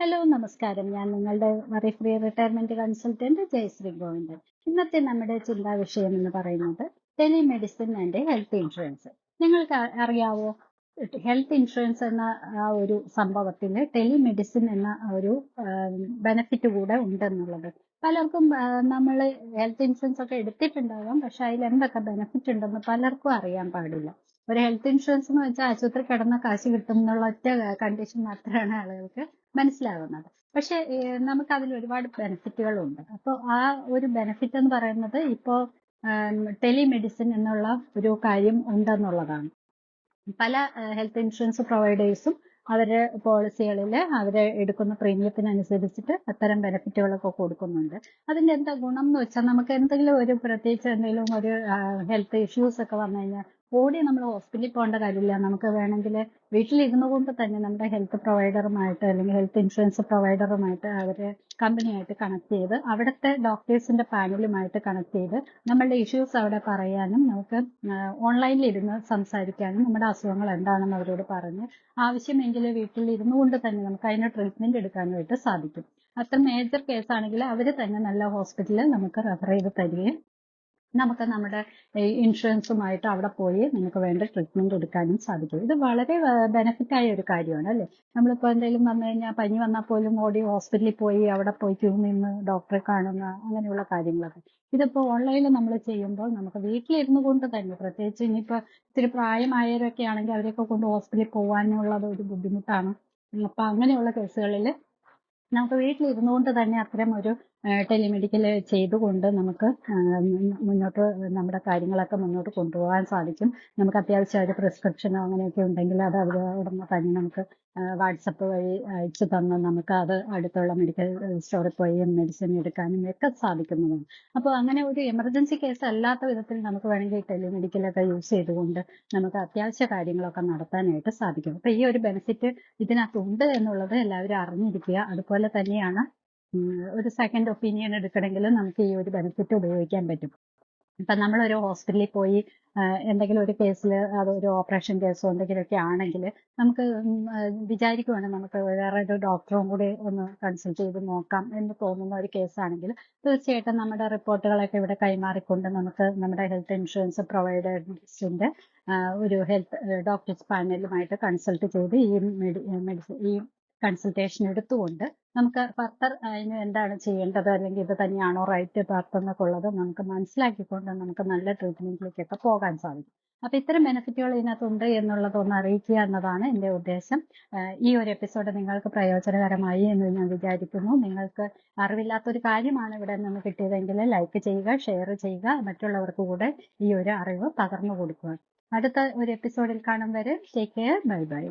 Hello നമസ്കാരം. ഞാൻ നിങ്ങളുടെ worry free retirement consultant Jayashree Govindan. ഇന്നത്തെ നമ്മുടെ ചിന്താ വിഷയം എന്ന് പറയുന്നത് ടെലിമെഡിസിൻ ആൻഡ് ഹെൽത്ത് ഇൻഷുറൻസ്. നിങ്ങൾക്ക് അറിയാവോ, ഹെൽത്ത് ഇൻഷുറൻസ് എന്ന ആ ഒരു സംഭവത്തിന് ടെലിമെഡിസിൻ എന്ന ഒരു ബെനിഫിറ്റ് കൂടെ ഉണ്ടെന്നുള്ളത്. പലർക്കും നമ്മൾ ഹെൽത്ത് ഇൻഷുറൻസ് ഒക്കെ എടുത്തിട്ടുണ്ടാകാം, പക്ഷെ അതിൽ എന്തൊക്കെ ബെനിഫിറ്റ് ഉണ്ടെന്ന് പലർക്കും അറിയാൻ പാടില്ല. ഒരു ഹെൽത്ത് ഇൻഷുറൻസ് എന്ന് വെച്ചാൽ ആശുപത്രി കിടന്ന കാശ് കിട്ടും എന്നുള്ള ഒറ്റ കണ്ടീഷൻ മാത്രമാണ് ആളുകൾക്ക് മനസ്സിലാകുന്നത്. പക്ഷെ നമുക്ക് അതിൽ ഒരുപാട് ബെനിഫിറ്റുകളുണ്ട്. അപ്പോൾ ആ ഒരു ബെനിഫിറ്റ് എന്ന് പറയുന്നത് ഇപ്പോൾ ടെലിമെഡിസിൻ എന്നുള്ള ഒരു കാര്യം ഉണ്ടെന്നുള്ളതാണ്. പല ഹെൽത്ത് ഇൻഷുറൻസ് പ്രൊവൈഡേഴ്സും അവരുടെ പോളിസികളിൽ അവരെ എടുക്കുന്ന പ്രീമിയത്തിനനുസരിച്ചിട്ട് അത്തരം ബെനിഫിറ്റുകളൊക്കെ കൊടുക്കുന്നുണ്ട്. അതിന്റെ എന്താ ഗുണം എന്ന് വെച്ചാൽ, നമുക്ക് എന്തെങ്കിലും ഒരു പ്രത്യേകിച്ച് എന്തെങ്കിലും ഒരു ഹെൽത്ത് ഇഷ്യൂസ് ഒക്കെ വന്നു കഴിഞ്ഞാൽ ഓടി നമ്മൾ ഹോസ്പിറ്റലിൽ പോകേണ്ട കാര്യമില്ല. നമുക്ക് വേണമെങ്കിൽ വീട്ടിലിരുന്നു കൊണ്ട് തന്നെ നമ്മുടെ ഹെൽത്ത് പ്രൊവൈഡറുമായിട്ട് അല്ലെങ്കിൽ ഹെൽത്ത് ഇൻഷുറൻസ് പ്രൊവൈഡറുമായിട്ട് അവരെ കമ്പനിയായിട്ട് കണക്ട് ചെയ്ത് അവിടുത്തെ ഡോക്ടേഴ്സിന്റെ പാനലുമായിട്ട് കണക്ട് ചെയ്ത് നമ്മളുടെ ഇഷ്യൂസ് അവിടെ പറയാനും നമുക്ക് ഓൺലൈനിൽ ഇരുന്ന് സംസാരിക്കാനും നമ്മുടെ അസുഖങ്ങൾ എന്താണെന്ന് അവരോട് പറഞ്ഞ് ആവശ്യമെങ്കിൽ വീട്ടിൽ ഇരുന്നു കൊണ്ട് തന്നെ നമുക്ക് അതിന് ട്രീറ്റ്മെന്റ് എടുക്കാനായിട്ട് സാധിക്കും. അത്ര മേജർ കേസ് ആണെങ്കിൽ അവർ തന്നെ നല്ല ഹോസ്പിറ്റലിൽ നമുക്ക് റെഫർ ചെയ്ത് തരികയും നമുക്ക് നമ്മുടെ ഇൻഷുറൻസുമായിട്ട് അവിടെ പോയി നമുക്ക് വേണ്ട ട്രീറ്റ്മെന്റ് എടുക്കാനും സാധിക്കും. ഇത് വളരെ ബെനിഫിറ്റ് ആയ ഒരു കാര്യമാണ്, അല്ലേ? നമ്മളിപ്പോൾ എന്തെങ്കിലും വന്നു കഴിഞ്ഞാൽ പനി വന്നാൽ പോലും ഓടി ഹോസ്പിറ്റലിൽ പോയി അവിടെ പോയി ക്യൂ നിന്ന് ഡോക്ടറെ കാണുന്ന അങ്ങനെയുള്ള കാര്യങ്ങളൊക്കെ ഇതിപ്പോൾ ഓൺലൈനിൽ നമ്മൾ ചെയ്യുമ്പോൾ നമുക്ക് വീട്ടിലിരുന്നു കൊണ്ട് തന്നെ, പ്രത്യേകിച്ച് ഇനിയിപ്പോൾ ഇത്തിരി പ്രായമായവരൊക്കെ ആണെങ്കിൽ അവരെയൊക്കെ കൊണ്ട് ഹോസ്പിറ്റലിൽ പോകാനുള്ളത് ഒരു ബുദ്ധിമുട്ടാണ്. അപ്പൊ അങ്ങനെയുള്ള കേസുകളിൽ നമുക്ക് വീട്ടിലിരുന്നു കൊണ്ട് തന്നെ അത്തരം ഒരു ടെലിമെഡിക്കൽ ചെയ്തുകൊണ്ട് നമുക്ക് മുന്നോട്ട് നമ്മുടെ കാര്യങ്ങളൊക്കെ മുന്നോട്ട് കൊണ്ടുപോകാൻ സാധിക്കും. നമുക്ക് അത്യാവശ്യം ഒരു പ്രിസ്ക്രിപ്ഷനോ അങ്ങനെയൊക്കെ ഉണ്ടെങ്കിൽ അത് അവിടെ തന്നെ നമുക്ക് വാട്സപ്പ് വഴി അയച്ചു തന്ന് നമുക്ക് അത് അടുത്തുള്ള മെഡിക്കൽ സ്റ്റോറിൽ പോയി മെഡിസിൻ എടുക്കാനും ഒക്കെ സാധിക്കുന്നതാണ്. അപ്പോൾ അങ്ങനെ ഒരു എമർജൻസി കേസ് അല്ലാത്ത വിധത്തിൽ നമുക്ക് വേണമെങ്കിൽ ടെലിമെഡിക്കലൊക്കെ യൂസ് ചെയ്തുകൊണ്ട് നമുക്ക് അത്യാവശ്യ കാര്യങ്ങളൊക്കെ നടത്താനായിട്ട് സാധിക്കും. അപ്പോൾ ഈ ഒരു ബെനിഫിറ്റ് ഇതിനകത്തുണ്ട് എന്നുള്ളത് എല്ലാവരും അറിഞ്ഞിരിക്കുക. അതുപോലെ തന്നെയാണ് ഒരു സെക്കൻഡ് ഒപ്പീനിയൻ എടുക്കണമെങ്കിൽ നമുക്ക് ഈ ഒരു ബെനിഫിറ്റ് ഉപയോഗിക്കാൻ പറ്റും. ഇപ്പം നമ്മളൊരു ഹോസ്പിറ്റലിൽ പോയി എന്തെങ്കിലും ഒരു കേസിൽ അതൊരു ഓപ്പറേഷൻ കേസോ എന്തെങ്കിലുമൊക്കെ ആണെങ്കിൽ നമുക്ക് വിചാരിക്കുവാണെങ്കിൽ നമുക്ക് വേറെ ഒരു ഡോക്ടറും കൂടി ഒന്ന് കൺസൾട്ട് ചെയ്ത് നോക്കാം എന്ന് തോന്നുന്ന ഒരു കേസാണെങ്കിൽ തീർച്ചയായിട്ടും നമ്മുടെ റിപ്പോർട്ടുകളൊക്കെ ഇവിടെ കൈമാറിക്കൊണ്ട് നമുക്ക് നമ്മുടെ ഹെൽത്ത് ഇൻഷുറൻസ് പ്രൊവൈഡേഴ്സിന്റെ ഒരു ഹെൽത്ത് ഡോക്ടേഴ്സ് പാനലുമായിട്ട് കൺസൾട്ട് ചെയ്ത് ഈ കൺസൾട്ടേഷൻ എടുത്തുകൊണ്ട് നമുക്ക് ഫർദർ അതിന് എന്താണ് ചെയ്യേണ്ടത്, അല്ലെങ്കിൽ ഇത് തന്നെയാണോ റൈറ്റ് പാത്ത് എന്നൊക്കെ ഉള്ളത് നമുക്ക് മനസ്സിലാക്കിക്കൊണ്ട് നമുക്ക് നല്ല ട്രീറ്റ്മെന്റിലേക്കൊക്കെ പോകാൻ സാധിക്കും. അപ്പൊ ഇത്തരം ബെനിഫിറ്റുകൾ ഇതിനകത്തുണ്ട് എന്നുള്ളത് ഒന്ന് അറിയിക്കുക എന്നതാണ് എൻ്റെ ഉദ്ദേശം. ഈ ഒരു എപ്പിസോഡ് നിങ്ങൾക്ക് പ്രയോജനകരമായി എന്ന് ഞാൻ വിചാരിക്കുന്നു. നിങ്ങൾക്ക് അറിവില്ലാത്തൊരു കാര്യമാണ് ഇവിടെ നിന്ന് കിട്ടിയതെങ്കിൽ ലൈക്ക് ചെയ്യുക, ഷെയർ ചെയ്യുക, മറ്റുള്ളവർക്ക് കൂടെ ഈ ഒരു അറിവ് പകർന്നു കൊടുക്കുക. അടുത്ത ഒരു എപ്പിസോഡിൽ കാണും വരെ ടേക്ക് കെയർ, ബൈ ബൈ.